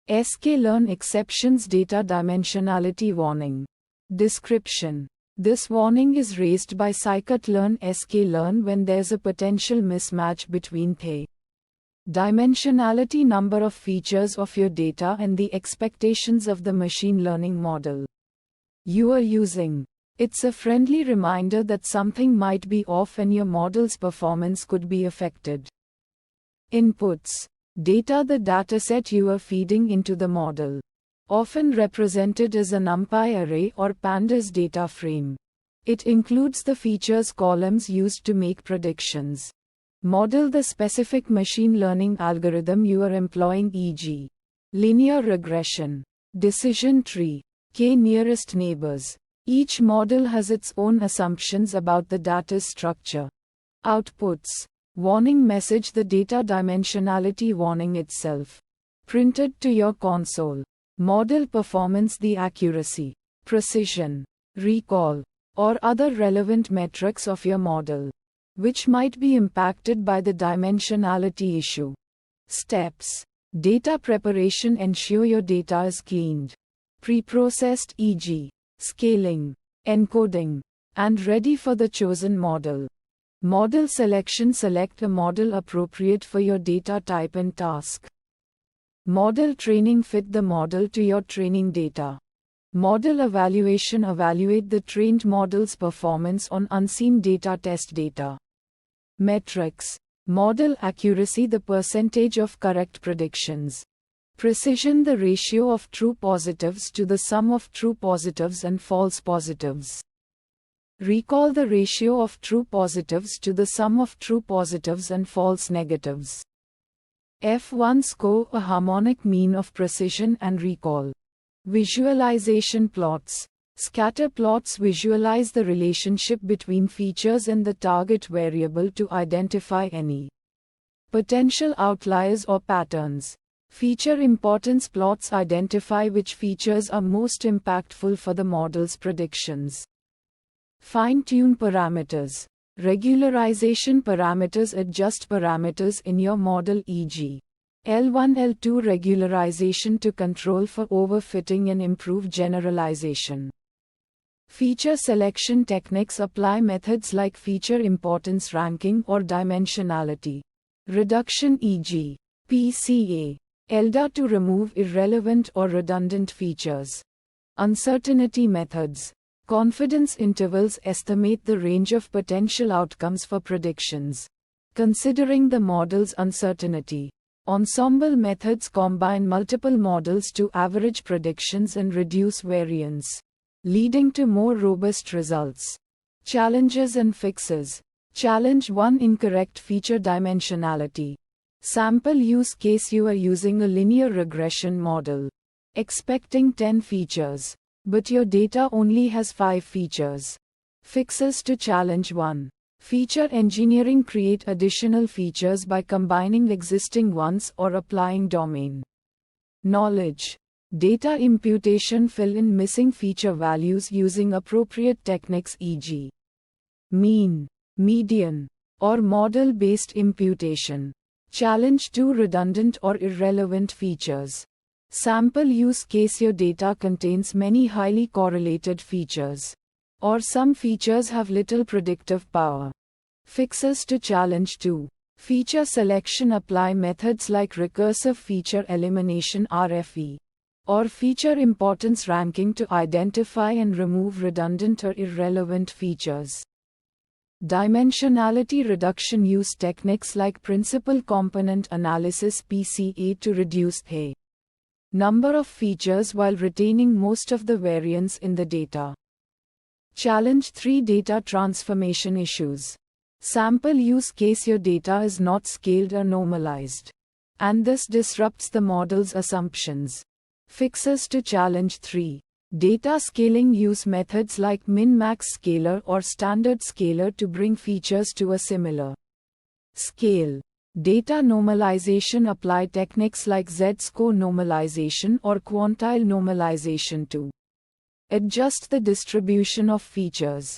sklearn exceptions data dimensionality warning. Description: this warning is raised by scikit-learn sklearn when there's a potential mismatch between the dimensionality number of features of your data and the expectations of the machine learning model you are using. It's a friendly reminder that something might be off and your model's performance could be affected. Inputs: data, the dataset you are feeding into the model, often represented as a NumPy array or Pandas data frame. It includes the features columns used to make predictions. Model: the specific machine learning algorithm you are employing, e.g., linear regression, decision tree, k-nearest neighbors. Each model has its own assumptions about the data's structure. Outputs: warning message, the data dimensionality warning itself, printed to your console. Model performance: the accuracy, precision, recall, or other relevant metrics of your model, which might be impacted by the dimensionality issue. Steps: data preparation: ensure your data is cleaned, preprocessed, e.g., scaling, encoding, and ready for the chosen model. Model selection: select a model appropriate for your data type and task. Model training: fit the model to your training data. Model evaluation: evaluate the trained model's performance on unseen data, test data. Metrics: model accuracy, the percentage of correct predictions. Precision: the ratio of true positives to the sum of true positives and false positives. Recall: the ratio of true positives to the sum of true positives and false negatives. F1 score: a harmonic mean of precision and recall. Visualization plots: scatter plots visualize the relationship between features and the target variable to identify any potential outliers or patterns. Feature importance plots identify which features are most impactful for the model's predictions. Fine-tune parameters: regularization parameters adjust parameters in your model, e.g., L1 L2 regularization to control for overfitting and improve generalization. Feature selection techniques apply methods like feature importance ranking or dimensionality reduction, e.g., PCA, ELDA, to remove irrelevant or redundant features. Uncertainty methods: confidence intervals estimate the range of potential outcomes for predictions, considering the model's uncertainty. Ensemble methods combine multiple models to average predictions and reduce variance, leading to more robust results. Challenges and fixes. Challenge 1: incorrect feature dimensionality. Sample use case: you are using a linear regression model, expecting 10 features, but your data only has 5 features. Fixes to challenge 1. Feature engineering: create additional features by combining existing ones or applying domain knowledge. Data imputation: fill in missing feature values using appropriate techniques, e.g., mean, median, or model-based imputation. Challenge 2: redundant or irrelevant features. Sample use case: your data contains many highly correlated features, or some features have little predictive power. Fixes to challenge 2. Feature selection: apply methods like recursive feature elimination (RFE) or feature importance ranking to identify and remove redundant or irrelevant features. Dimensionality reduction: use techniques like principal component analysis (PCA) to reduce the number of features while retaining most of the variance in the data. Challenge 3: data transformation issues. Sample use case: your data is not scaled or normalized, and this disrupts the model's assumptions. Fixes to challenge 3. Data scaling: use methods like min-max scaler or standard scaler to bring features to a similar scale. Data normalization: apply techniques like Z-score normalization or quantile normalization to adjust the distribution of features.